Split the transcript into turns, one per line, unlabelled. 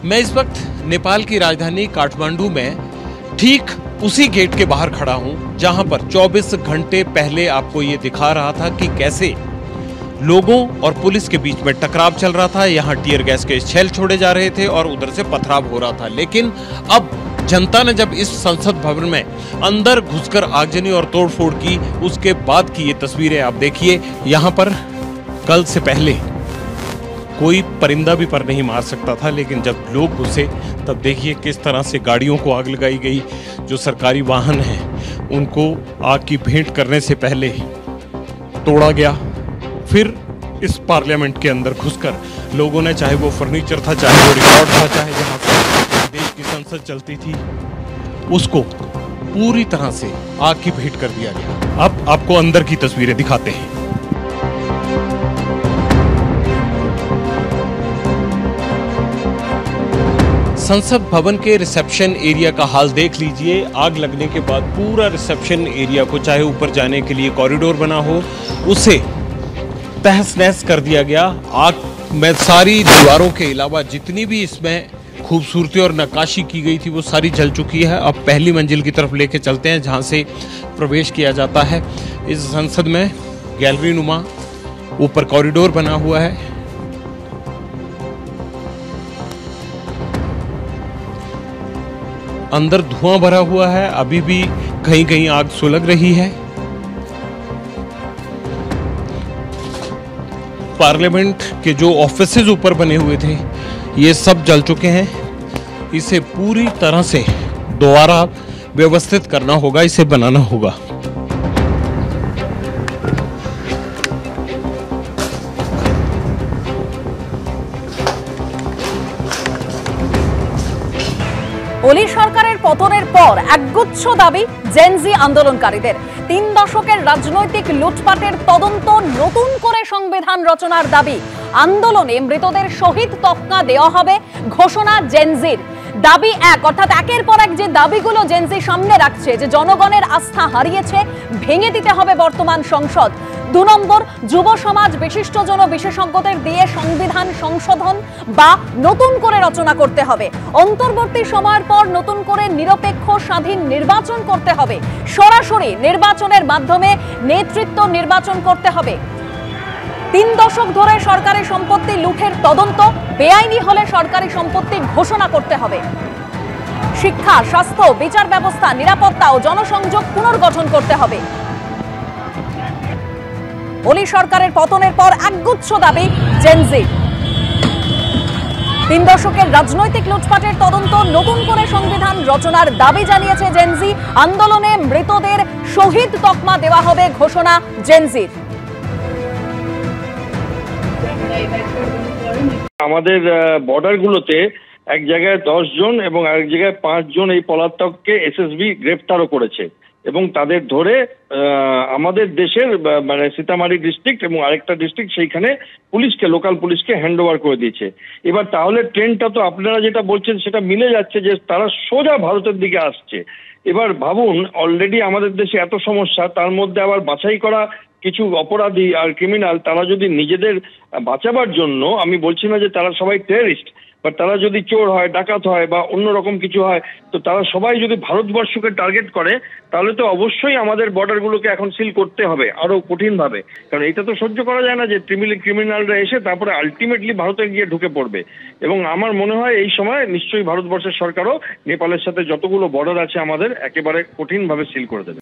मैं इस वक्त नेपाल की राजधानी काठमांडू में ठीक उसी गेट के बाहर खड़ा हूं जहां पर 24 घंटे पहले आपको ये दिखा रहा था कि कैसे लोगों और पुलिस के बीच में टकराव चल रहा था। यहां टीयर गैस के छेल छोड़े जा रहे थे और उधर से पथराव हो रहा था। लेकिन अब जनता ने जब इस संसद भवन में अंदर घुसकर आगजनी और तोड़फोड़ की, उसके बाद की ये तस्वीरें आप देखिए। यहां पर कल से पहले कोई परिंदा भी पर नहीं मार सकता था, लेकिन जब लोग घुसे तब देखिए किस तरह से गाड़ियों को आग लगाई गई। जो सरकारी वाहन हैं उनको आग की भेंट करने से पहले तोड़ा गया। फिर इस पार्लियामेंट के अंदर घुसकर लोगों ने, चाहे वो फर्नीचर था, चाहे वो रिकॉर्ड था, चाहे जहां पर देश की संसद चलती थी, उसको पूरी तरह से आग की भेंट कर दिया गया। अब आपको अंदर की तस्वीरें दिखाते हैं। संसद भवन के रिसेप्शन एरिया का हाल देख लीजिए। आग लगने के बाद पूरा रिसेप्शन एरिया को, चाहे ऊपर जाने के लिए कॉरिडोर बना हो, उसे तहस नहस कर दिया गया। आग में सारी दीवारों के अलावा जितनी भी इसमें खूबसूरती और नक्काशी की गई थी वो सारी जल चुकी है। अब पहली मंजिल की तरफ लेके चलते हैं जहां से प्रवेश किया जाता है। इस संसद में गैलरी नुमा ऊपर कॉरिडोर बना हुआ है। अंदर धुआं भरा हुआ है, अभी भी कहीं कहीं आग सुलग रही है। पार्लियामेंट के जो ऑफिसेज ऊपर बने हुए थे ये सब जल चुके हैं। इसे पूरी तरह से दोबारा व्यवस्थित करना होगा, इसे बनाना होगा।
ওলি সরকারের পতনের পর একগুচ্ছ দাবি জেনজি আন্দোলনকারীদের। 3 দশকের রাজনৈতিক লুটপাটের তদন্ত, নতুন করে সংবিধান রচনার দাবি। আন্দোলনে মৃতদের শহীদ তকমা দেওয়া হবে, ঘোষণা জেনজির। দাবি এক, অর্থাৎ একের পর এক যে দাবিগুলো জেনজি সামনে রাখছে, যে জনগণের আস্থা হারিয়েছে, ভেঙে দিতে হবে বর্তমান সংসদ। 2 নম্বর, যুব সমাজ, বিশিষ্টজন ও বিশেষজ্ঞদের দিয়ে সংবিধান সংশোধন বা নতুন করে রচনা করতে হবে। অন্তর্বর্তী সময়ের পর নতুন করে নিরপেক্ষ স্বাধীন নির্বাচন করতে হবে। সরাসরি নির্বাচনের মাধ্যমে নেতৃত্ব নির্বাচন করতে হবে। 3 দশক ধরে সরকারি সম্পত্তি লুঠের তদন্ত, বেআইনি হলে সরকারি সম্পত্তি ঘোষণা করতে হবে। শিক্ষা, স্বাস্থ্য, বিচার ব্যবস্থা, নিরাপত্তা ও জনসংযোগ পুনর্গঠন করতে হবে। ওলি সরকারের পতনের পর একগুচ্ছ দাবি জেনজি। 3 দশকের রাজনৈতিক লুটপাটের তদন্ত, নতুন করে সংবিধান রচনার দাবি জানিয়েছে জেনজি। আন্দোলনে মৃতদের শহীদ তকমা দেওয়া হবে, ঘোষণা জেনজির।
আমাদের বর্ডারগুলোতে এক জায়গায় 10 জন এবং আরেক জায়গায় 5 জন এই পলাতককে এসএসবি গ্রেফতারও করেছে এবং তাদের ধরে আমাদের দেশের মানে সীতামারি ডিস্ট্রিক্ট এবং আরেকটা ডিস্ট্রিক্ট সেইখানে পুলিশকে, লোকাল পুলিশকে হ্যান্ড ওভার করে দিয়েছে। এবার তাহলে ট্রেনটা তো আপনারা যেটা বলছেন সেটা মিলে যাচ্ছে যে তারা সোজা ভারতের দিকে আসছে। এবার ভাবুন, অলরেডি আমাদের দেশে এত সমস্যা, তার মধ্যে আবার বাছাই করা কিছু অপরাধী আর ক্রিমিনাল, তারা যদি নিজেদের বাঁচাবার জন্য, আমি বলছি না যে তারা সবাই টেররিস্ট, বাট তারা যদি চোর হয়, ডাকাত হয় বা অন্যরকম কিছু হয়, তো তারা সবাই যদি ভারতবর্ষকে টার্গেট করে, তাহলে তো অবশ্যই আমাদের বর্ডারগুলোকে এখন সিল করতে হবে আরো কঠিনভাবে। কারণ এটা তো সহ্য করা যায় না যে ক্রিমিনালরা এসে তারপরে আলটিমেটলি ভারতে গিয়ে ঢুকে পড়বে। এবং আমার মনে হয় এই সময় নিশ্চয়ই ভারতবর্ষের সরকারও নেপালের সাথে যতগুলো বর্ডার আছে আমাদের একেবারে কঠিনভাবে সিল করে দেবে।